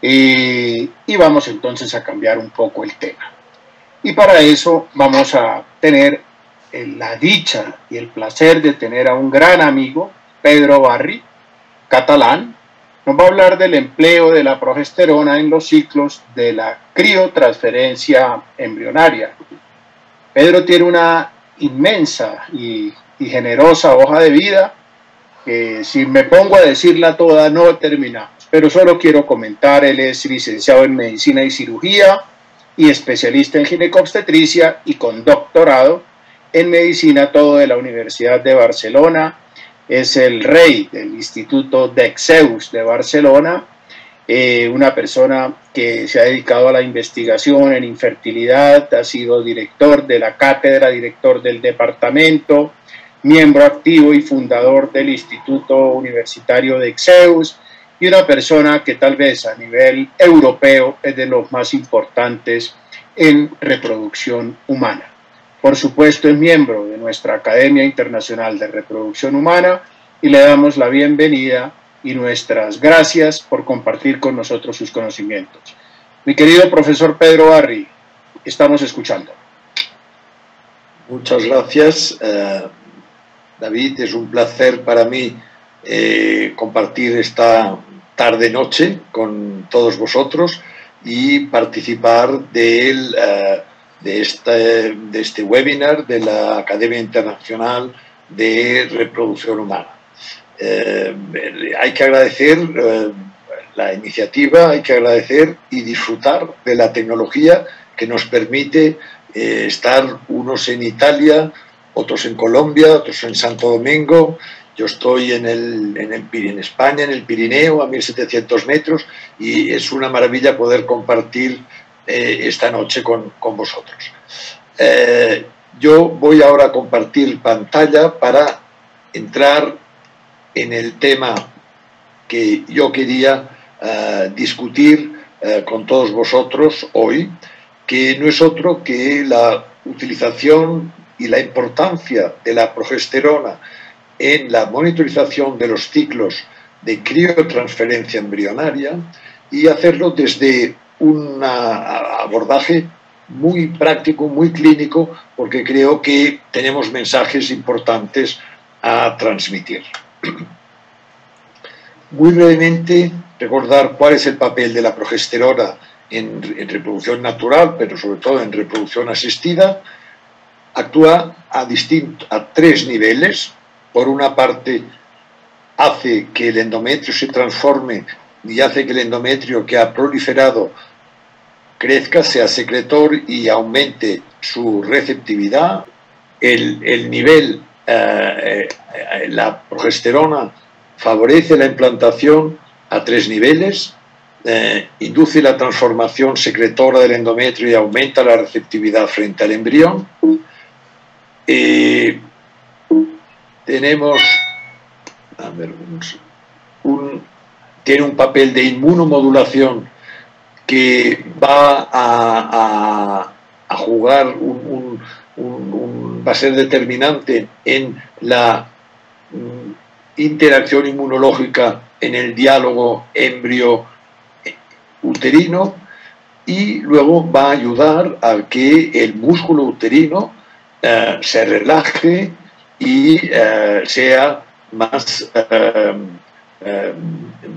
y vamos entonces a cambiar un poco el tema. Y para eso vamos a tener la dicha y el placer de tener a un gran amigo, Pedro Barri, catalán. Nos va a hablar del empleo de la progesterona en los ciclos de la criotransferencia embrionaria. Pedro tiene una inmensa y generosa hoja de vida que si me pongo a decirla toda no terminamos, pero solo quiero comentar, él es licenciado en Medicina y Cirugía y especialista en ginecobstetricia y con doctorado en Medicina, todo de la Universidad de Barcelona. Es el rey del Instituto d'Exeus de Barcelona, una persona que se ha dedicado a la investigación en infertilidad, ha sido director de la cátedra, director del departamento, miembro activo y fundador del Instituto Universitario de Exeus, y una persona que tal vez a nivel europeo es de los más importantes en reproducción humana. Por supuesto, es miembro de nuestra Academia Internacional de Reproducción Humana y le damos la bienvenida y nuestras gracias por compartir con nosotros sus conocimientos. Mi querido profesor Pedro Barri, estamos escuchando. Muchas gracias, David. Es un placer para mí compartir esta tarde-noche con todos vosotros y participar de este webinar de la Academia Internacional de Reproducción Humana. Hay que agradecer la iniciativa, hay que agradecer y disfrutar de la tecnología que nos permite estar unos en Italia, otros en Colombia, otros en Santo Domingo. Yo estoy en España, en el Pirineo, a 1700 metros, y es una maravilla poder compartir esta noche con vosotros. Yo voy ahora a compartir pantalla para entrar en el tema que yo quería discutir con todos vosotros hoy, que no es otro que la utilización y la importancia de la progesterona en la monitorización de los ciclos de criotransferencia embrionaria y hacerlo desde un abordaje muy práctico, muy clínico, porque creo que tenemos mensajes importantes a transmitir. Muy brevemente, recordar cuál es el papel de la progesterona en reproducción natural, pero sobre todo en reproducción asistida. Actúa a tres niveles. Por una parte, hace que el endometrio se transforme y hace que el endometrio que ha proliferado crezca, sea secretor y aumente su receptividad. El nivel, la progesterona favorece la implantación a tres niveles, induce la transformación secretora del endometrio y aumenta la receptividad frente al embrión. Tenemos, tiene un papel de inmunomodulación que va a jugar va a ser determinante en la interacción inmunológica en el diálogo embrio-uterino, y luego va a ayudar a que el músculo uterino se relaje y sea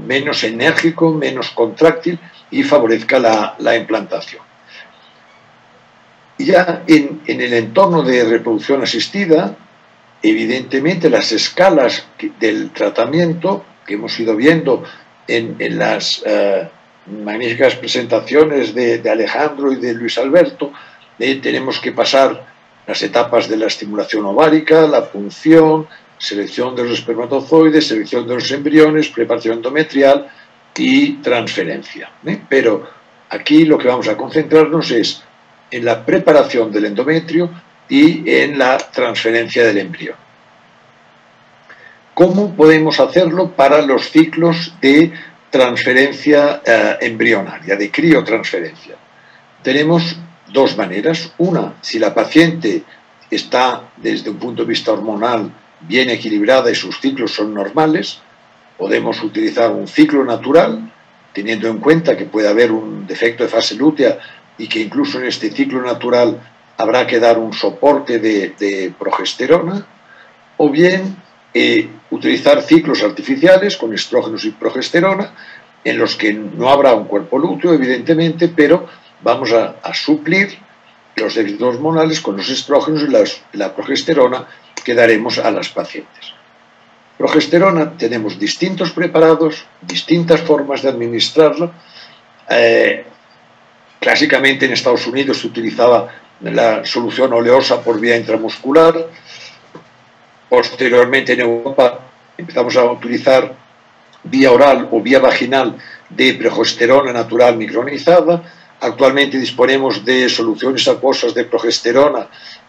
menos enérgico, menos contráctil y favorezca la implantación. Y ya en el entorno de reproducción asistida, evidentemente las escalas del tratamiento que hemos ido viendo en las magníficas presentaciones de Alejandro y de Luis Alberto, tenemos que pasar las etapas de la estimulación ovárica, la punción, selección de los espermatozoides, selección de los embriones, preparación endometrial y transferencia. Pero aquí lo que vamos a concentrarnos es en la preparación del endometrio y en la transferencia del embrión. ¿Cómo podemos hacerlo para los ciclos de transferencia embrionaria, de criotransferencia? Tenemos dos maneras. Una, si la paciente está desde un punto de vista hormonal bien equilibrada y sus ciclos son normales, podemos utilizar un ciclo natural teniendo en cuenta que puede haber un defecto de fase lútea y que incluso en este ciclo natural habrá que dar un soporte de progesterona, o bien utilizar ciclos artificiales con estrógenos y progesterona, en los que no habrá un cuerpo lúteo, evidentemente, pero vamos a suplir los déficits hormonales con los estrógenos y la progesterona que daremos a las pacientes. Progesterona tenemos distintos preparados, distintas formas de administrarla. Clásicamente en Estados Unidos se utilizaba la solución oleosa por vía intramuscular. Posteriormente en Europa empezamos a utilizar vía oral o vía vaginal de progesterona natural micronizada. Actualmente disponemos de soluciones acuosas de progesterona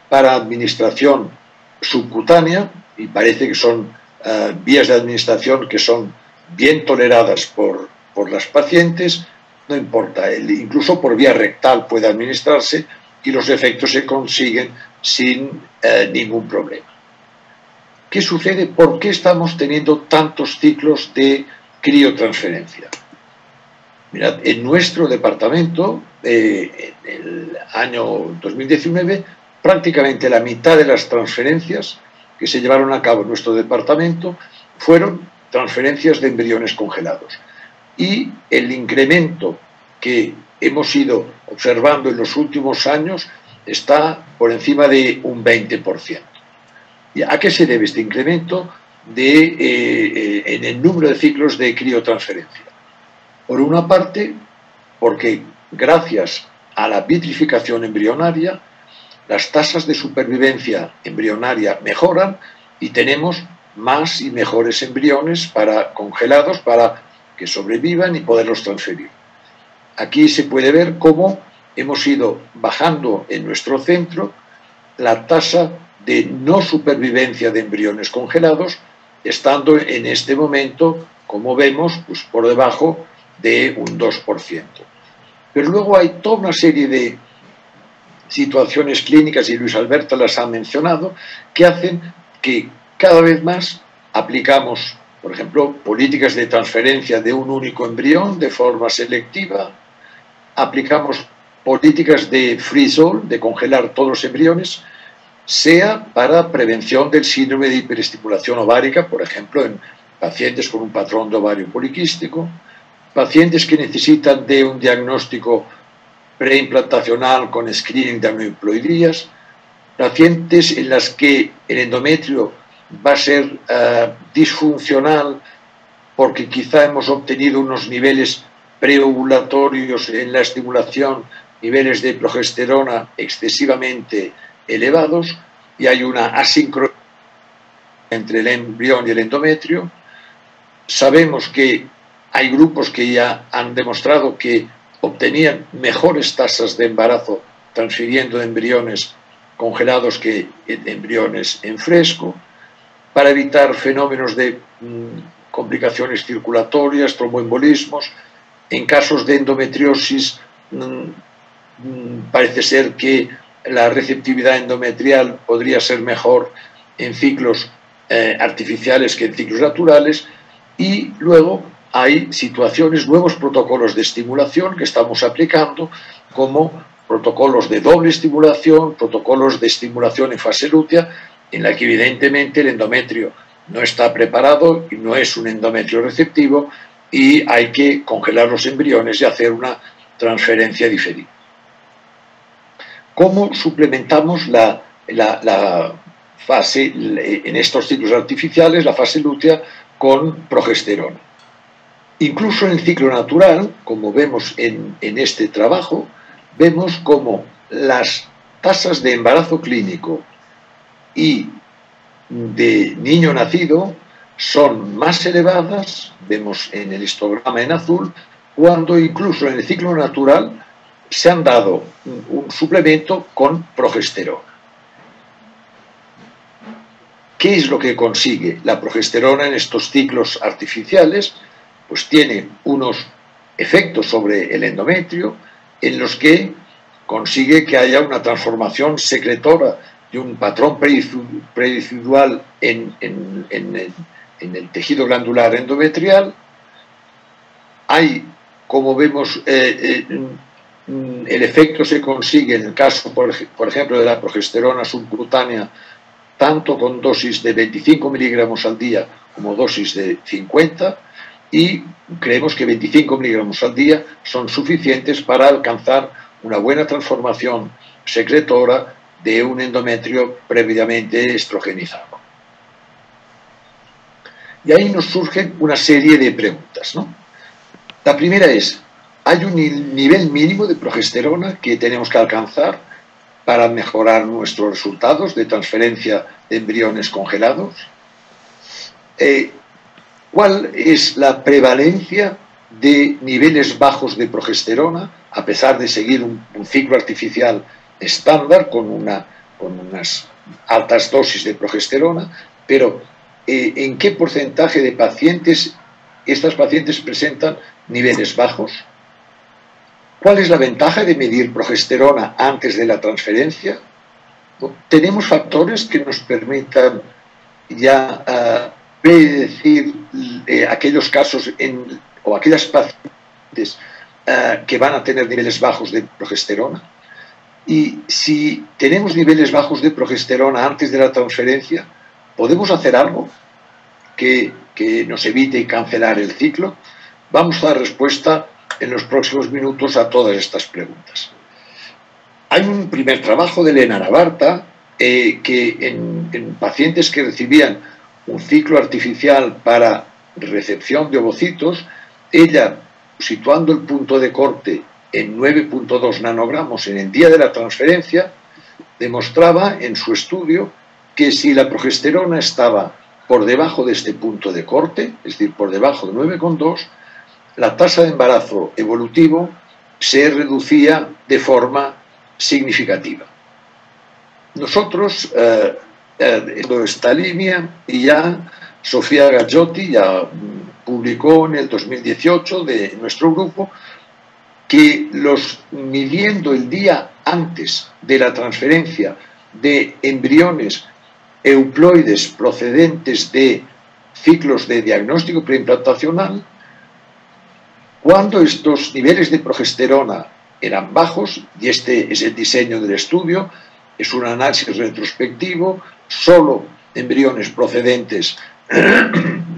para administración subcutánea y parece que son vías de administración que son bien toleradas por las pacientes. No importa, incluso por vía rectal puede administrarse y los efectos se consiguen sin ningún problema. ¿Qué sucede? ¿Por qué estamos teniendo tantos ciclos de criotransferencia? Mirad, en nuestro departamento, en el año 2019, prácticamente la mitad de las transferencias que se llevaron a cabo en nuestro departamento fueron transferencias de embriones congelados. Y el incremento que hemos ido observando en los últimos años está por encima de un 20%. ¿Y a qué se debe este incremento en el número de ciclos de criotransferencia? Por una parte, porque gracias a la vitrificación embrionaria, las tasas de supervivencia embrionaria mejoran y tenemos más y mejores embriones congelados para que sobrevivan y poderlos transferir. Aquí se puede ver cómo hemos ido bajando en nuestro centro la tasa de no supervivencia de embriones congelados, estando en este momento, como vemos, pues por debajo de un 2%. Pero luego hay toda una serie de situaciones clínicas, y Luis Alberto las ha mencionado, que hacen que cada vez más aplicamos, por ejemplo, políticas de transferencia de un único embrión de forma selectiva, aplicamos políticas de freeze-all, de congelar todos los embriones, sea para prevención del síndrome de hiperestimulación ovárica, por ejemplo, en pacientes con un patrón de ovario poliquístico, pacientes que necesitan de un diagnóstico preimplantacional con screening de aneuploidías, pacientes en las que el endometrio va a ser disfuncional porque quizá hemos obtenido unos niveles preovulatorios en la estimulación, niveles de progesterona excesivamente elevados y hay una asincronía entre el embrión y el endometrio. Sabemos que hay grupos que ya han demostrado que obtenían mejores tasas de embarazo transfiriendo embriones congelados que embriones en fresco, para evitar fenómenos de complicaciones circulatorias, tromboembolismos. En casos de endometriosis parece ser que la receptividad endometrial podría ser mejor en ciclos artificiales que en ciclos naturales, y luego hay situaciones, nuevos protocolos de estimulación que estamos aplicando, como protocolos de doble estimulación, protocolos de estimulación en fase lútea, en la que evidentemente el endometrio no está preparado y no es un endometrio receptivo y hay que congelar los embriones y hacer una transferencia diferida. ¿Cómo suplementamos la fase, en estos ciclos artificiales, la fase lútea con progesterona? Incluso en el ciclo natural, como vemos en este trabajo, vemos como las tasas de embarazo clínico y de niño nacido son más elevadas, vemos en el histograma en azul, cuando incluso en el ciclo natural se han dado un suplemento con progesterona. ¿Qué es lo que consigue la progesterona en estos ciclos artificiales? Pues tiene unos efectos sobre el endometrio en los que consigue que haya una transformación secretora de un patrón pericidual en el tejido glandular endometrial. Hay como vemos, el efecto se consigue en el caso, por ejemplo, de la progesterona subcutánea, tanto con dosis de 25 miligramos al día como dosis de 50, y creemos que 25 miligramos al día son suficientes para alcanzar una buena transformación secretora de un endometrio previamente estrogenizado. Y ahí nos surgen una serie de preguntas, ¿no? La primera es, ¿hay un nivel mínimo de progesterona que tenemos que alcanzar para mejorar nuestros resultados de transferencia de embriones congelados? ¿Cuál es la prevalencia de niveles bajos de progesterona, a pesar de seguir un ciclo artificial estándar con unas altas dosis de progesterona? Pero ¿en qué porcentaje de pacientes estas pacientes presentan niveles bajos? ¿Cuál es la ventaja de medir progesterona antes de la transferencia? ¿Tenemos factores que nos permitan ya predecir aquellos casos o aquellas pacientes que van a tener niveles bajos de progesterona? Y si tenemos niveles bajos de progesterona antes de la transferencia, ¿podemos hacer algo que nos evite cancelar el ciclo? Vamos a dar respuesta en los próximos minutos a todas estas preguntas. Hay un primer trabajo de Elena Navarta que en pacientes que recibían un ciclo artificial para recepción de ovocitos, ella, situando el punto de corte en 9.2 nanogramos en el día de la transferencia, demostraba en su estudio que si la progesterona estaba por debajo de este punto de corte, es decir, por debajo de 9,2, la tasa de embarazo evolutivo se reducía de forma significativa. Nosotros, en esta línea, y ya Sofía Gaggiotti ya publicó en el 2018 de nuestro grupo que midiendo el día antes de la transferencia de embriones euploides procedentes de ciclos de diagnóstico preimplantacional, cuando estos niveles de progesterona eran bajos, y este es el diseño del estudio, es un análisis retrospectivo, solo embriones procedentes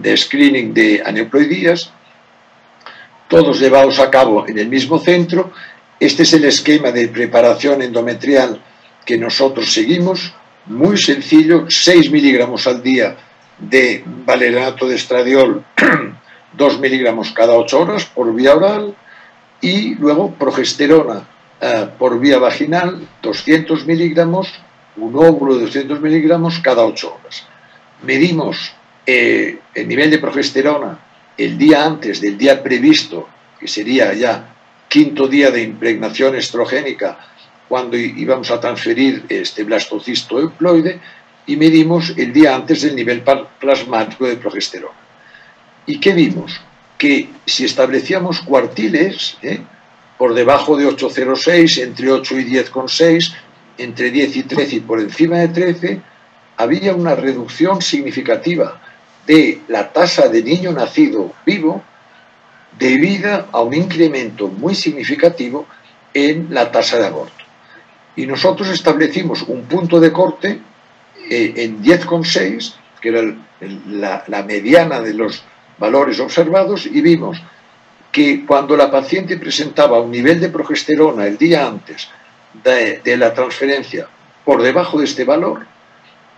de screening de aneuploidías, todos llevados a cabo en el mismo centro. Este es el esquema de preparación endometrial que nosotros seguimos, muy sencillo: 6 miligramos al día de valerianato de estradiol, 2 miligramos cada 8 horas por vía oral, y luego progesterona por vía vaginal, 200 miligramos, un óvulo de 200 miligramos cada 8 horas. Medimos el nivel de progesterona el día antes del día previsto, que sería ya quinto día de impregnación estrogénica, cuando íbamos a transferir este blastocisto euploide, y medimos el día antes del nivel plasmático de progesterona. ¿Y qué vimos? Que si establecíamos cuartiles, por debajo de 8,06, entre 8 y 10,6, entre 10 y 13 y por encima de 13, había una reducción significativa de la tasa de niño nacido vivo debido a un incremento muy significativo en la tasa de aborto. Y nosotros establecimos un punto de corte en 10,6, que era la mediana de los valores observados, y vimos que cuando la paciente presentaba un nivel de progesterona el día antes de la transferencia por debajo de este valor,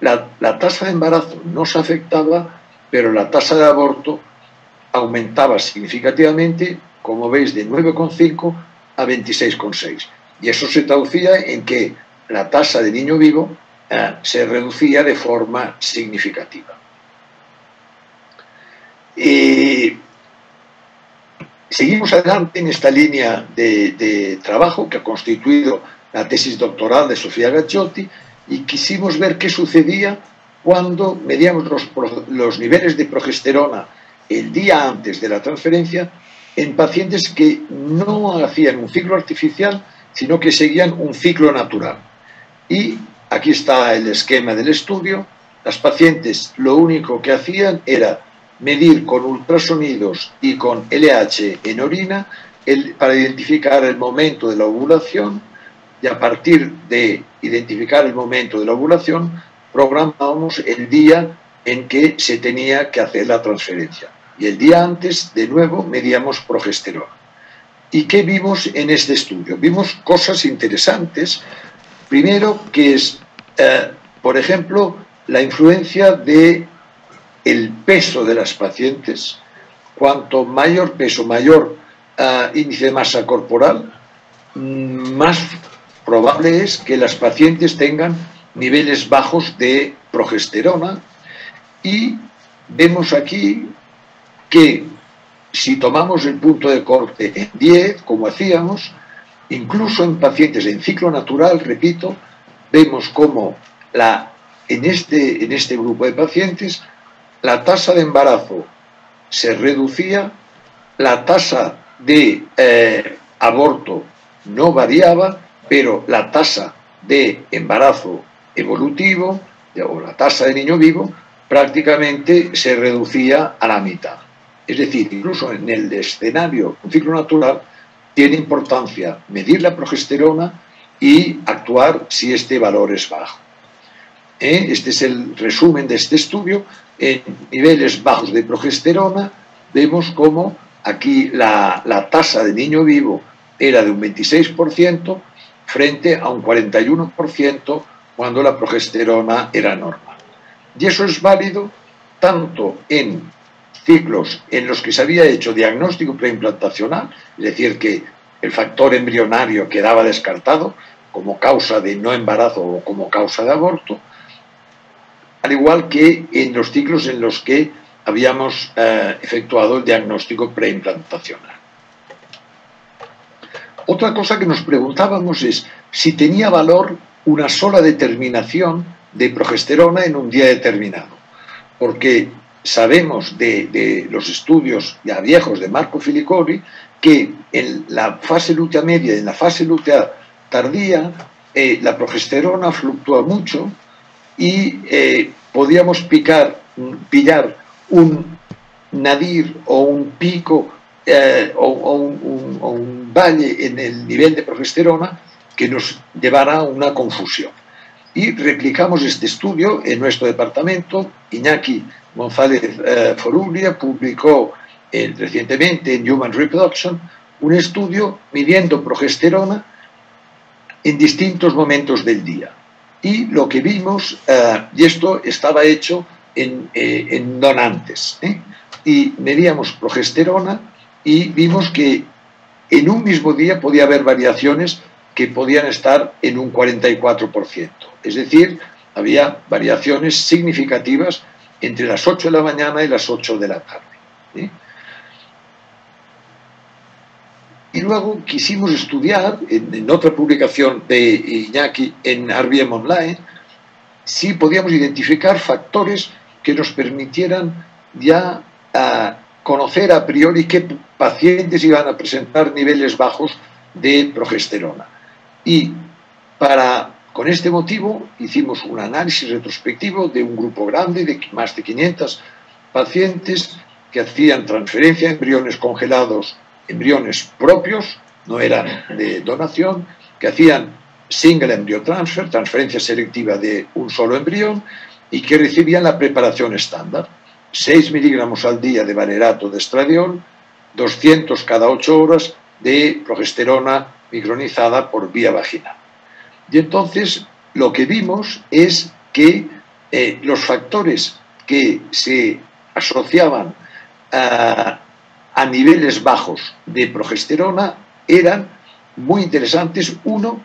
la tasa de embarazo no se afectaba, pero la tasa de aborto aumentaba significativamente, como veis, de 9,5 a 26,6. Y eso se traducía en que la tasa de niño vivo se reducía de forma significativa. Seguimos adelante en esta línea de trabajo que ha constituido la tesis doctoral de Sofía Gaggiotti, y quisimos ver qué sucedía cuando medíamos los niveles de progesterona el día antes de la transferencia en pacientes que no hacían un ciclo artificial, sino que seguían un ciclo natural. Y aquí está el esquema del estudio. Las pacientes lo único que hacían era medir con ultrasonidos y con LH en orina para identificar el momento de la ovulación, y a partir de identificar el momento de la ovulación programábamos el día en que se tenía que hacer la transferencia. Y el día antes, de nuevo, medíamos progesterona. ¿Y qué vimos en este estudio? Vimos cosas interesantes. Primero, que es, por ejemplo, la influencia del peso de las pacientes. Cuanto mayor peso, mayor índice de masa corporal, más probable es que las pacientes tengan niveles bajos de progesterona. Y vemos aquí que si tomamos el punto de corte en 10, como hacíamos, incluso en pacientes en ciclo natural, repito, vemos como en este grupo de pacientes la tasa de embarazo se reducía, la tasa de aborto no variaba, pero la tasa de embarazo evolutivo o la tasa de niño vivo prácticamente se reducía a la mitad. Es decir, incluso en el escenario un ciclo natural tiene importancia medir la progesterona y actuar si este valor es bajo. Este es el resumen de este estudio. En niveles bajos de progesterona vemos como aquí la tasa de niño vivo era de un 26% frente a un 41% cuando la progesterona era normal. Y eso es válido tanto en ciclos en los que se había hecho diagnóstico preimplantacional, es decir, que el factor embrionario quedaba descartado como causa de no embarazo o como causa de aborto, al igual que en los ciclos en los que habíamos efectuado el diagnóstico preimplantacional. Otra cosa que nos preguntábamos es si tenía valor una sola determinación de progesterona en un día determinado, porque sabemos de los estudios ya viejos de Marco Filicoli que en la fase lútea media y en la fase lútea tardía la progesterona fluctúa mucho y podíamos pillar un nadir o un pico o un valle en el nivel de progesterona que nos llevara a una confusión. Y replicamos este estudio en nuestro departamento. Iñaki González Forulia publicó recientemente en Human Reproduction un estudio midiendo progesterona en distintos momentos del día. Y lo que vimos, y esto estaba hecho en donantes, y medíamos progesterona y vimos que en un mismo día podía haber variaciones que podían estar en un 44%. Es decir, había variaciones significativas entre las 8 de la mañana y las 8 de la tarde. Y luego quisimos estudiar, en otra publicación de Iñaki en RBM Online, si podíamos identificar factores que nos permitieran ya conocer a priori qué pacientes iban a presentar niveles bajos de progesterona. Y con este motivo hicimos un análisis retrospectivo de un grupo grande de más de 500 pacientes que hacían transferencia de embriones congelados, embriones propios, no eran de donación, que hacían single embryo transfer, transferencia selectiva de un solo embrión, y que recibían la preparación estándar, 6 miligramos al día de valerato de estradiol, 200 cada 8 horas de progesterona micronizada por vía vaginal. Y entonces lo que vimos es que los factores que se asociaban a niveles bajos de progesterona eran muy interesantes. Uno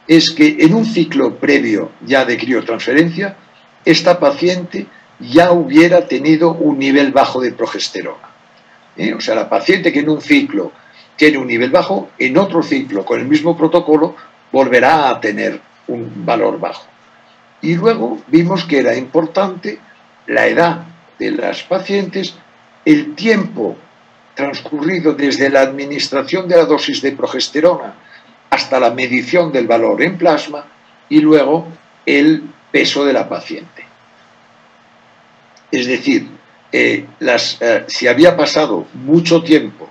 es que en un ciclo previo ya de criotransferencia, esta paciente ya hubiera tenido un nivel bajo de progesterona. O sea, la paciente que en un ciclo tiene un nivel bajo, en otro ciclo con el mismo protocolo volverá a tener un valor bajo. Y luego vimos que era importante la edad de las pacientes, el tiempo transcurrido desde la administración de la dosis de progesterona hasta la medición del valor en plasma y luego el peso de la paciente. Es decir, si había pasado mucho tiempo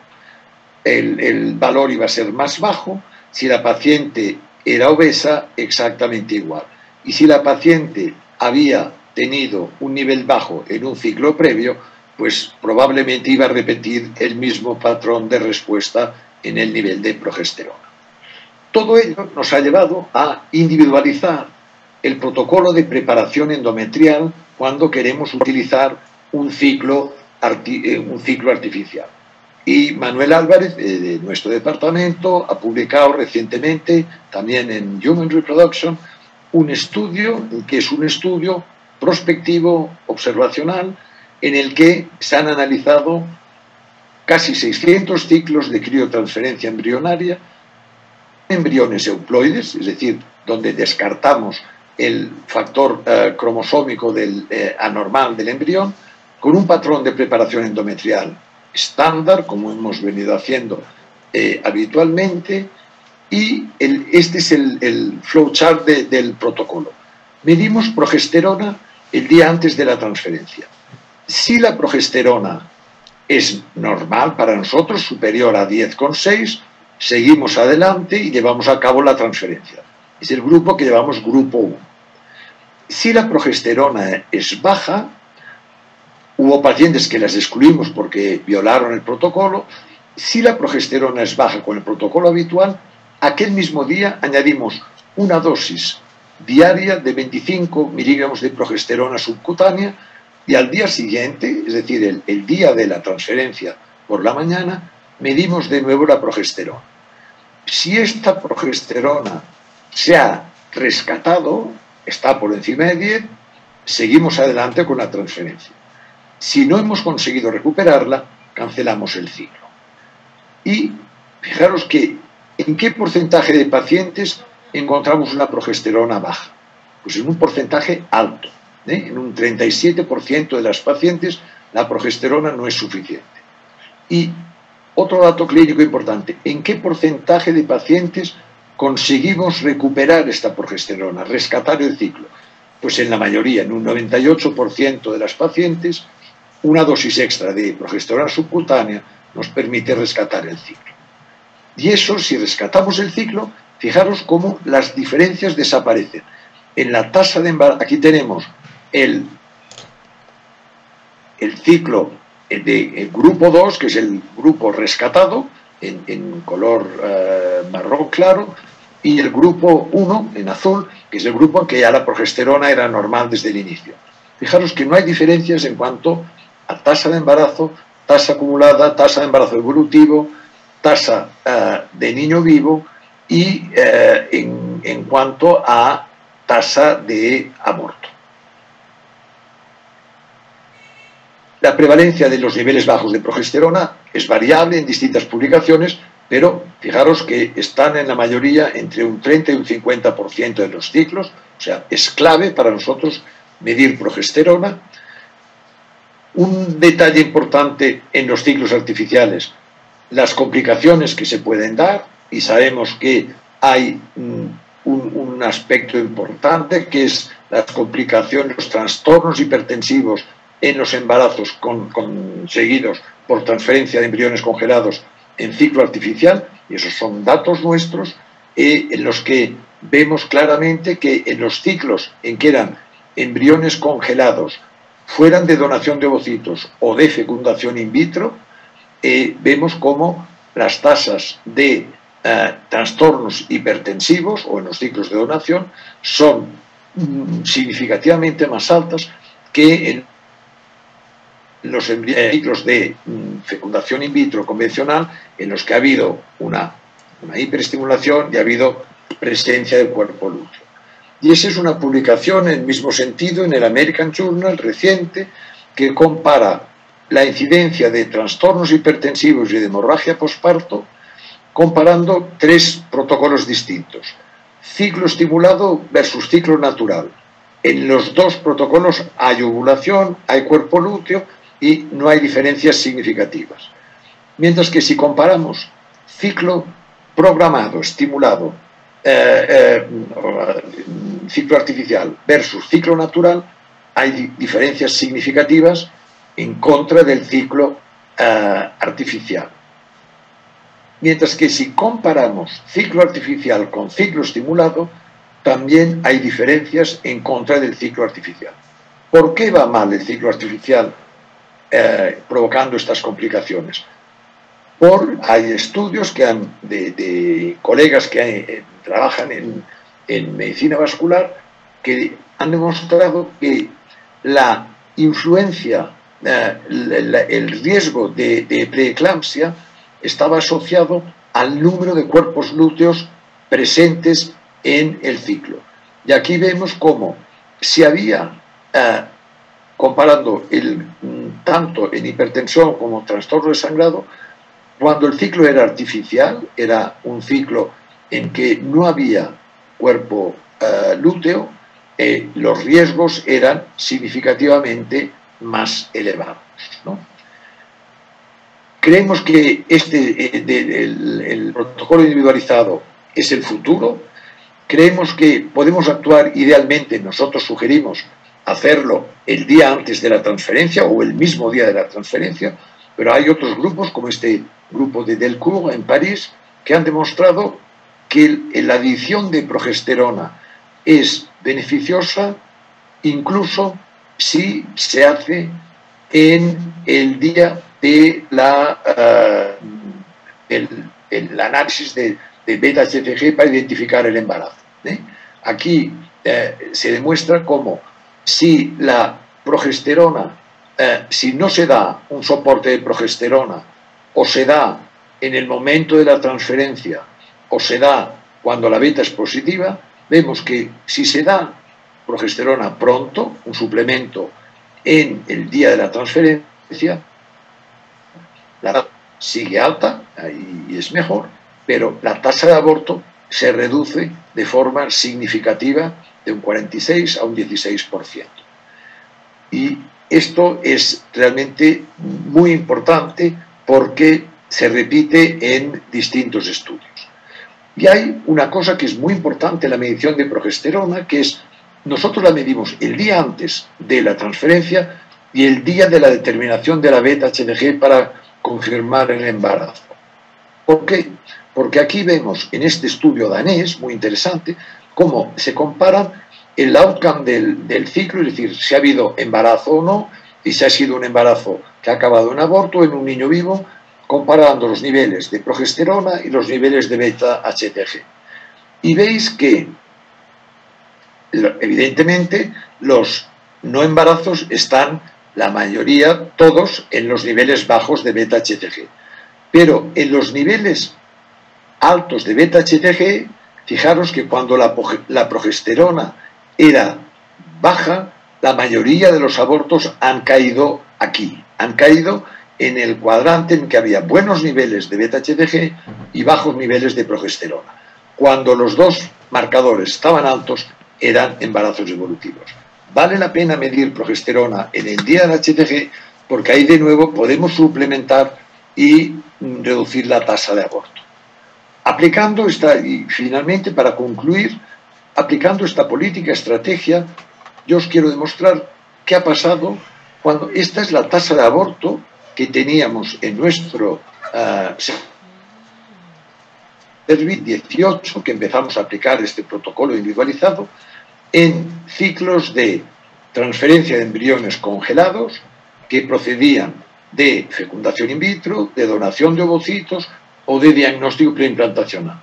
el valor iba a ser más bajo, si la paciente era obesa, exactamente igual. Y si la paciente había tenido un nivel bajo en un ciclo previo, pues probablemente iba a repetir el mismo patrón de respuesta en el nivel de progesterona. Todo ello nos ha llevado a individualizar el protocolo de preparación endometrial cuando queremos utilizar un ciclo artificial. Y Manuel Álvarez, de nuestro departamento, ha publicado recientemente, también en Human Reproduction, un estudio que es un estudio prospectivo, observacional, en el que se han analizado casi 600 ciclos de criotransferencia embrionaria, embriones euploides, es decir, donde descartamos el factor cromosómico anormal del embrión, con un patrón de preparación endometrial estándar, como hemos venido haciendo habitualmente, y este es el flowchart del protocolo. Medimos progesterona el día antes de la transferencia. Si la progesterona es normal para nosotros, superior a 10,6, seguimos adelante y llevamos a cabo la transferencia. Es el grupo que llevamos grupo 1. Si la progesterona es baja, hubo pacientes que las excluimos porque violaron el protocolo. Si la progesterona es baja con el protocolo habitual, aquel mismo día añadimos una dosis diaria de 25 miligramos de progesterona subcutánea y al día siguiente, es decir, el día de la transferencia por la mañana, medimos de nuevo la progesterona. Si esta progesterona se ha rescatado, está por encima de 10, seguimos adelante con la transferencia. Si no hemos conseguido recuperarla, cancelamos el ciclo. Y fijaros que ¿en qué porcentaje de pacientes encontramos una progesterona baja? Pues en un porcentaje alto. En un 37% de las pacientes la progesterona no es suficiente. Y otro dato clínico importante, ¿en qué porcentaje de pacientes conseguimos recuperar esta progesterona, rescatar el ciclo? Pues en la mayoría, en un 98% de las pacientes, una dosis extra de progesterona subcutánea nos permite rescatar el ciclo. Y eso, si rescatamos el ciclo, fijaros cómo las diferencias desaparecen. En la tasa de embarazo, aquí tenemos el ciclo de grupo 2, que es el grupo rescatado, en color marrón claro, y el grupo 1, en azul, que es el grupo en que ya la progesterona era normal desde el inicio. Fijaros que no hay diferencias en cuanto a tasa de embarazo, tasa acumulada, tasa de embarazo evolutivo, tasa de niño vivo y en cuanto a tasa de aborto. La prevalencia de los niveles bajos de progesterona es variable en distintas publicaciones, pero fijaros que están en la mayoría entre un 30 y un 50% de los ciclos, o sea, es clave para nosotros medir progesterona. Un detalle importante en los ciclos artificiales, las complicaciones que se pueden dar, y sabemos que hay un aspecto importante que es las complicaciones, los trastornos hipertensivos en los embarazos conseguidos por transferencia de embriones congelados en ciclo artificial, y esos son datos nuestros, en los que vemos claramente que en los ciclos en que eran embriones congelados, fueran de donación de ovocitos o de fecundación in vitro, vemos cómo las tasas de trastornos hipertensivos o en los ciclos de donación son significativamente más altas que en los ciclos de fecundación in vitro convencional, en los que ha habido una hiperestimulación y ha habido presencia del cuerpo lúteo. Y esa es una publicación en el mismo sentido en el American Journal reciente, que compara la incidencia de trastornos hipertensivos y de hemorragia posparto comparando 3 protocolos distintos: ciclo estimulado versus ciclo natural. En los 2 protocolos hay ovulación, hay cuerpo lúteo y no hay diferencias significativas. Mientras que si comparamos ciclo programado, estimulado, ciclo artificial versus ciclo natural, hay diferencias significativas en contra del ciclo artificial. Mientras que si comparamos ciclo artificial con ciclo estimulado, también hay diferencias en contra del ciclo artificial. ¿Por qué va mal el ciclo artificial provocando estas complicaciones? Hay estudios de colegas que trabajan en medicina vascular que han demostrado que la influencia, el riesgo de preeclampsia estaba asociado al número de cuerpos lúteos presentes en el ciclo. Y aquí vemos cómo si había, comparando tanto en hipertensión como trastorno de sangrado, cuando el ciclo era artificial, era un ciclo en que no había cuerpo lúteo, los riesgos eran significativamente más elevados, ¿no? Creemos que el protocolo individualizado es el futuro. Creemos que podemos actuar idealmente, nosotros sugerimos hacerlo el día antes de la transferencia o el mismo día de la transferencia, pero hay otros grupos, como este grupo de Delcourt en París, que han demostrado que la adición de progesterona es beneficiosa incluso si se hace en el día de el análisis de beta-HCG para identificar el embarazo. Aquí se demuestra cómo si la progesterona, si no se da un soporte de progesterona, o se da en el momento de la transferencia, o se da cuando la beta es positiva, vemos que si se da progesterona pronto, un suplemento en el día de la transferencia, la tasa sigue alta y es mejor, pero la tasa de aborto se reduce de forma significativa de un 46 a un 16%. Y esto es realmente muy importante porque se repite en distintos estudios. Y hay una cosa que es muy importante en la medición de progesterona, que es, nosotros la medimos el día antes de la transferencia y el día de la determinación de la beta-HCG para confirmar el embarazo. ¿Por qué? Porque aquí vemos en este estudio danés, muy interesante, cómo se comparan el outcome del ciclo, es decir, si ha habido embarazo o no, y si ha sido un embarazo que ha acabado en aborto en un niño vivo, comparando los niveles de progesterona y los niveles de beta-HCG. Y veis que, evidentemente, los no embarazos están, la mayoría, todos, en los niveles bajos de beta-HCG. Pero en los niveles altos de beta-HCG, fijaros que cuando la progesterona era baja, la mayoría de los abortos han caído aquí, han caído en el cuadrante en que había buenos niveles de beta-HCG y bajos niveles de progesterona. Cuando los dos marcadores estaban altos, eran embarazos evolutivos. Vale la pena medir progesterona en el día del HCG porque ahí de nuevo podemos suplementar y reducir la tasa de aborto. Aplicando y finalmente, para concluir, aplicando esta política, estrategia, yo os quiero demostrar qué ha pasado cuando esta es la tasa de aborto que teníamos en nuestro Servit 18, que empezamos a aplicar este protocolo individualizado, en ciclos de transferencia de embriones congelados que procedían de fecundación in vitro, de donación de ovocitos o de diagnóstico preimplantacional.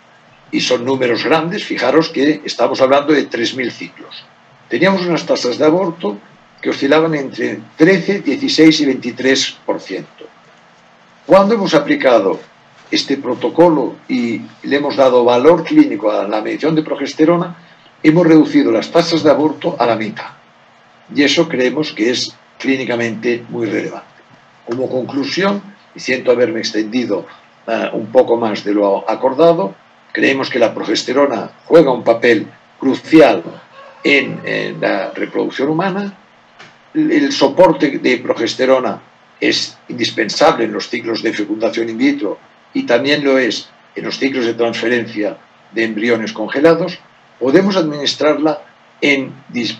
Y son números grandes, fijaros que estamos hablando de 3.000 ciclos. Teníamos unas tasas de aborto que oscilaban entre 13, 16 y 23%. Cuando hemos aplicado este protocolo y le hemos dado valor clínico a la medición de progesterona, hemos reducido las tasas de aborto a la mitad. Y eso creemos que es clínicamente muy relevante. Como conclusión, y siento haberme extendido un poco más de lo acordado, creemos que la progesterona juega un papel crucial en la reproducción humana. El soporte de progesterona es indispensable en los ciclos de fecundación in vitro y también lo es en los ciclos de transferencia de embriones congelados. Podemos administrarla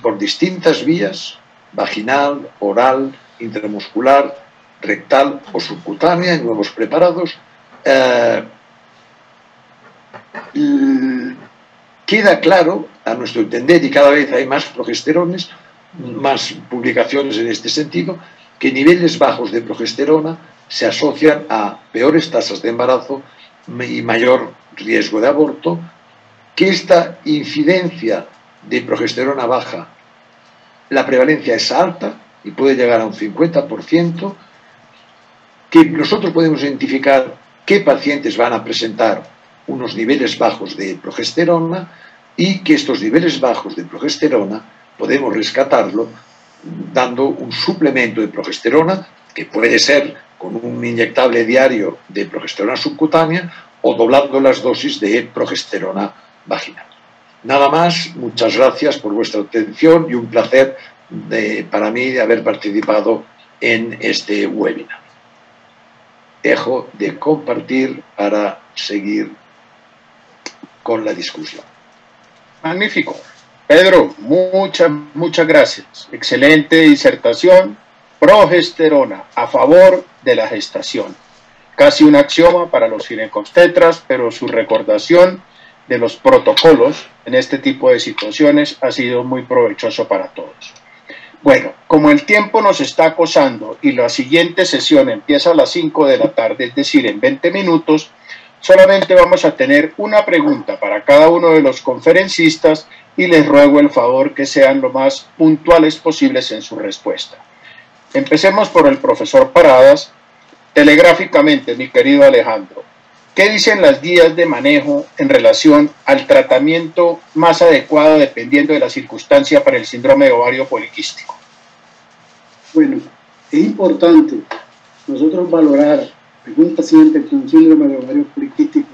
por distintas vías, vaginal, oral, intramuscular, rectal o subcutánea, en nuevos preparados, queda claro, a nuestro entender, y cada vez hay más progesterones, más publicaciones en este sentido, que niveles bajos de progesterona se asocian a peores tasas de embarazo y mayor riesgo de aborto, que esta incidencia de progesterona baja, la prevalencia es alta y puede llegar a un 50%, que nosotros podemos identificar qué pacientes van a presentar unos niveles bajos de progesterona y que estos niveles bajos de progesterona podemos rescatarlo dando un suplemento de progesterona, que puede ser con un inyectable diario de progesterona subcutánea o doblando las dosis de progesterona vaginal. Nada más, muchas gracias por vuestra atención y un placer para mí de haber participado en este webinar. Dejo de compartir para seguir con la discusión. Magnífico. Pedro, muchas gracias. Excelente disertación. Progesterona a favor de la gestación. Casi un axioma para los ginecobstetras, pero su recordación de los protocolos en este tipo de situaciones ha sido muy provechoso para todos. Bueno, como el tiempo nos está acosando y la siguiente sesión empieza a las 5 de la tarde, es decir, en 20 minutos, solamente vamos a tener una pregunta para cada uno de los conferencistas y les ruego el favor que sean lo más puntuales posibles en su respuesta. Empecemos por el profesor Paradas. Telegráficamente, mi querido Alejandro, ¿qué dicen las guías de manejo en relación al tratamiento más adecuado dependiendo de la circunstancia para el síndrome de ovario poliquístico? Bueno, es importante nosotros valorar en un paciente con síndrome de ovario poliquístico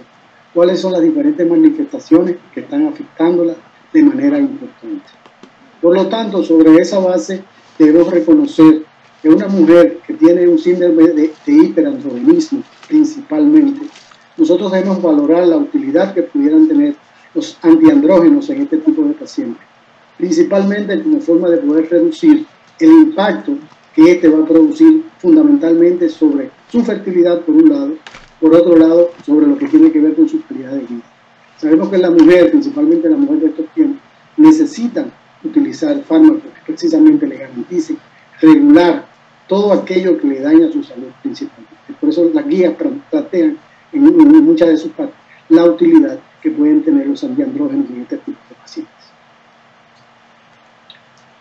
cuáles son las diferentes manifestaciones que están afectándola de manera importante. Por lo tanto, sobre esa base debemos reconocer que una mujer que tiene un síndrome de hiperandrogenismo principalmente, nosotros debemos valorar la utilidad que pudieran tener los antiandrógenos en este tipo de pacientes, principalmente como forma de poder reducir el impacto que este va a producir fundamentalmente sobre su fertilidad por un lado, por otro lado sobre lo que tiene que ver con su calidad de vida. Sabemos que la mujer, principalmente la mujer de estos tiempos, necesitan utilizar fármacos que precisamente le garanticen regular todo aquello que le daña a su salud principalmente. Por eso las guías plantean en muchas de sus partes la utilidad que pueden tener los antiandrógenos en este tipo de pacientes.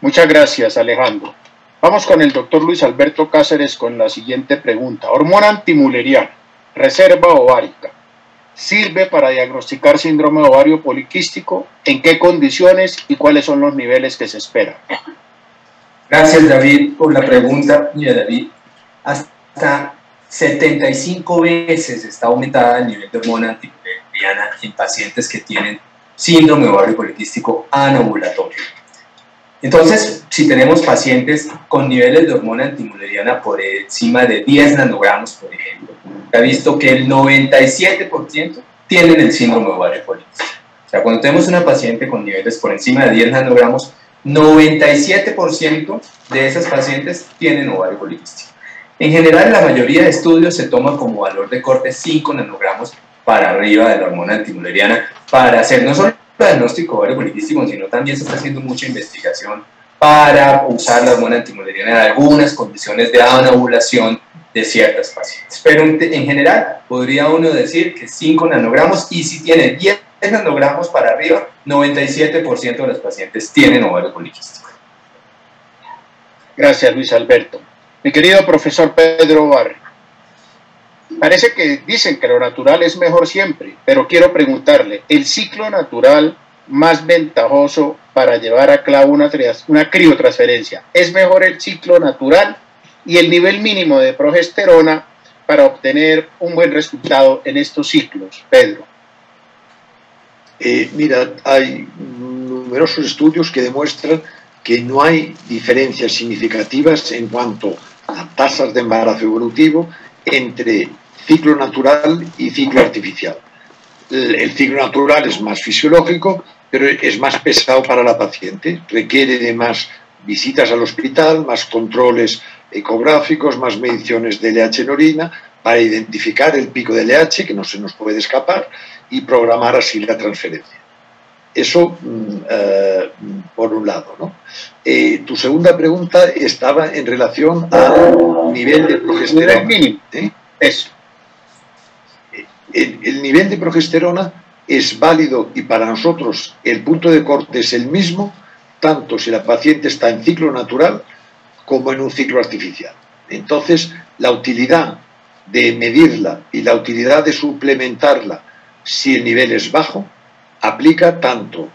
Muchas gracias, Alejandro. Vamos con el doctor Luis Alberto Cáceres con la siguiente pregunta. Hormona antimuleriana, reserva ovárica, ¿sirve para diagnosticar síndrome de ovario poliquístico? ¿En qué condiciones y cuáles son los niveles que se esperan? Gracias, David, por la pregunta. Mira, David, hasta 75 veces está aumentada el nivel de hormona antimuleriana en pacientes que tienen síndrome de ovario poliquístico anovulatorio. Entonces, si tenemos pacientes con niveles de hormona antimuleriana por encima de 10 nanogramos, por ejemplo, se ha visto que el 97% tienen el síndrome de ovario poliquístico. O sea, cuando tenemos una paciente con niveles por encima de 10 nanogramos, 97% de esas pacientes tienen ovario poliquístico. En general, la mayoría de estudios se toma como valor de corte 5 nanogramos para arriba de la hormona antimuleriana para hacer no solo el diagnóstico de ovario poliquístico, sino también se está haciendo mucha investigación para usar la hormona antimuleriana en algunas condiciones de anovulación de ciertas pacientes. Pero en general, podría uno decir que 5 nanogramos, y si tiene 10 nanogramos para arriba, 97% de los pacientes tienen ovario poliquístico. Gracias, Luis Alberto. Mi querido profesor Pedro Barri, parece que dicen que lo natural es mejor siempre, pero quiero preguntarle, ¿el ciclo natural más ventajoso para llevar a cabo una criotransferencia? ¿Es mejor el ciclo natural y el nivel mínimo de progesterona para obtener un buen resultado en estos ciclos, Pedro? Mira, hay numerosos estudios que demuestran que no hay diferencias significativas en cuanto a tasas de embarazo evolutivo entre ciclo natural y ciclo artificial. El ciclo natural es más fisiológico, pero es más pesado para la paciente, requiere de más visitas al hospital, más controles ecográficos, más mediciones de LH en orina, para identificar el pico de LH, que no se nos puede escapar, y programar así la transferencia. Eso por un lado, ¿no? Tu segunda pregunta estaba en relación al nivel de progesterona. Mínimo. Eso. El nivel de progesterona es válido y para nosotros el punto de corte es el mismo, tanto si la paciente está en ciclo natural como en un ciclo artificial. Entonces, la utilidad de medirla y la utilidad de suplementarla si el nivel es bajo, aplica tanto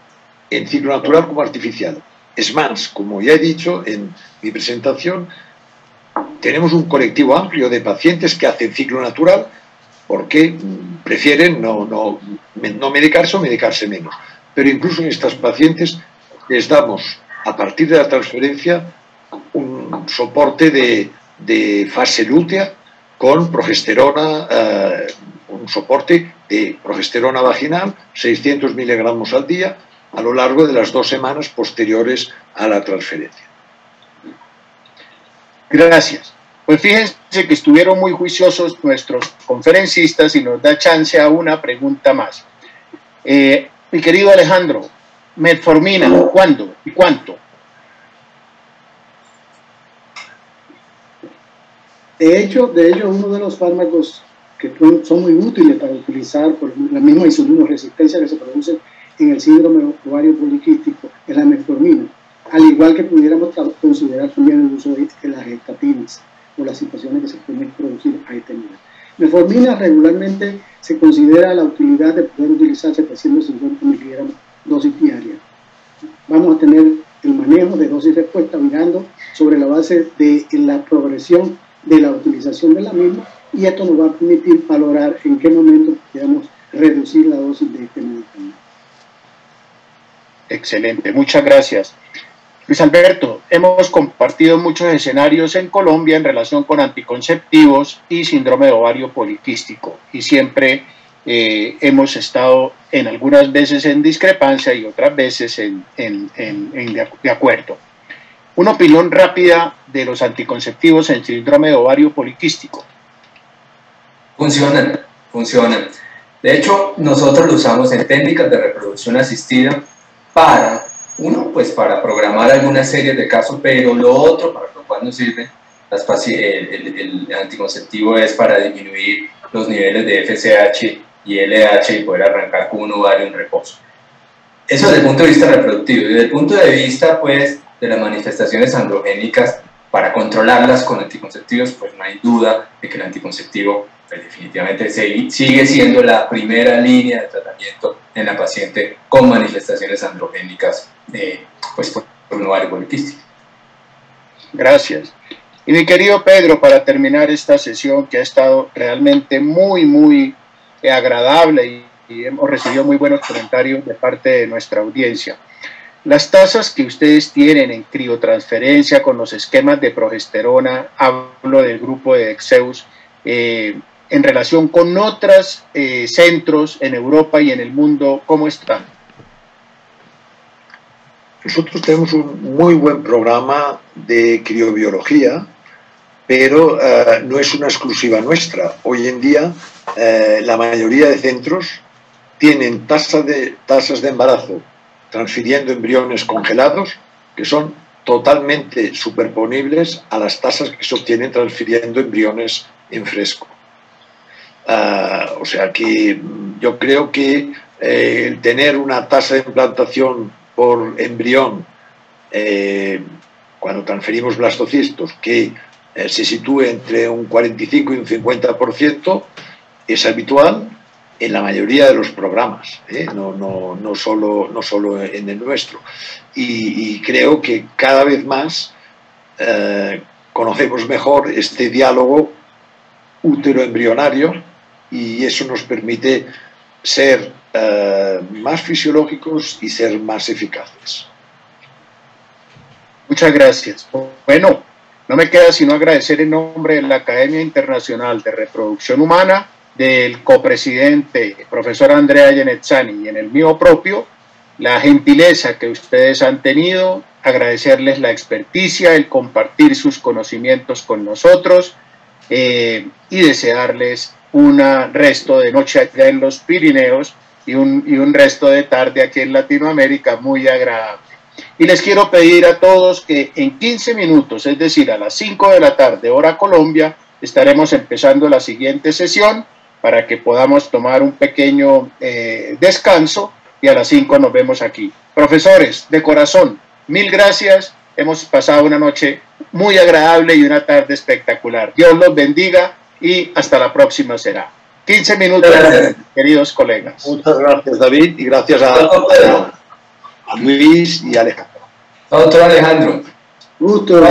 en ciclo natural como artificial. Es más, como ya he dicho en mi presentación, tenemos un colectivo amplio de pacientes que hacen ciclo natural porque prefieren no medicarse o medicarse menos. Pero incluso en estas pacientes les damos, a partir de la transferencia, un soporte de fase lútea con progesterona, un soporte de progesterona vaginal, 600 miligramos al día, a lo largo de las 2 semanas posteriores a la transferencia. Gracias. Pues fíjense que estuvieron muy juiciosos nuestros conferencistas y nos da chance a una pregunta más. Mi querido Alejandro, metformina, ¿cuándo y cuánto? De hecho, uno de los fármacos que son muy útiles para utilizar por la misma insulinoresistencia que se produce en el síndrome ovario poliquístico es la metformina, al igual que pudiéramos considerar también el uso de las estatinas o las situaciones que se pueden producir a este nivel. Metformina regularmente se considera la utilidad de poder utilizar 750 miligramos dosis diaria. Vamos a tener el manejo de dosis respuesta mirando sobre la base de la progresión de la utilización de la misma, y esto nos va a permitir valorar en qué momento podemos reducir la dosis de este medicamento. Excelente, muchas gracias. Luis Alberto, hemos compartido muchos escenarios en Colombia en relación con anticonceptivos y síndrome de ovario poliquístico, y siempre hemos estado en algunas veces en discrepancia y otras veces de acuerdo. Una opinión rápida de los anticonceptivos en síndrome de ovario poliquístico. Funcionan. De hecho, nosotros lo usamos en técnicas de reproducción asistida para, uno, pues para programar algunas series de casos, pero lo otro, para lo cual nos sirve el anticonceptivo, es para disminuir los niveles de FSH y LH y poder arrancar con un ovario en reposo. Eso desde el punto de vista reproductivo. Y desde el punto de vista, pues, de las manifestaciones androgénicas, para controlarlas con anticonceptivos, pues no hay duda de que el anticonceptivo pues, definitivamente sigue siendo la primera línea de tratamiento en la paciente con manifestaciones androgénicas pues por un ovario poliquístico. Gracias. Y mi querido Pedro, para terminar esta sesión que ha estado realmente muy agradable y hemos recibido muy buenos comentarios de parte de nuestra audiencia. Las tasas que ustedes tienen en criotransferencia con los esquemas de progesterona, hablo del grupo de Dexeus, en relación con otros centros en Europa y en el mundo, ¿cómo están? Nosotros tenemos un muy buen programa de criobiología, pero no es una exclusiva nuestra. Hoy en día la mayoría de centros tienen tasas de embarazo transfiriendo embriones congelados que son totalmente superponibles a las tasas que se obtienen transfiriendo embriones en fresco. O sea que yo creo que el tener una tasa de implantación por embrión cuando transferimos blastocistos que se sitúe entre un 45 y un 50% es habitual en la mayoría de los programas, no solo en el nuestro. Y creo que cada vez más conocemos mejor este diálogo útero-embrionario y eso nos permite ser más fisiológicos y ser más eficaces. Muchas gracias. Bueno, no me queda sino agradecer en nombre de la Academia Internacional de Reproducción Humana, del copresidente, profesor Andrea Genetzani, y en el mío propio, la gentileza que ustedes han tenido, agradecerles la experticia, el compartir sus conocimientos con nosotros, y desearles un resto de noche allá en los Pirineos y un resto de tarde aquí en Latinoamérica muy agradable. Y les quiero pedir a todos que en 15 minutos, es decir, a las 5 de la tarde, hora Colombia, estaremos empezando la siguiente sesión para que podamos tomar un pequeño descanso y a las 5 nos vemos aquí. Profesores, de corazón, mil gracias. Hemos pasado una noche muy agradable y una tarde espectacular. Dios los bendiga y hasta la próxima será. 15 minutos, queridos colegas. Muchas gracias, David, y gracias a Luis y Alejandro. Doctor Alejandro. Gusto.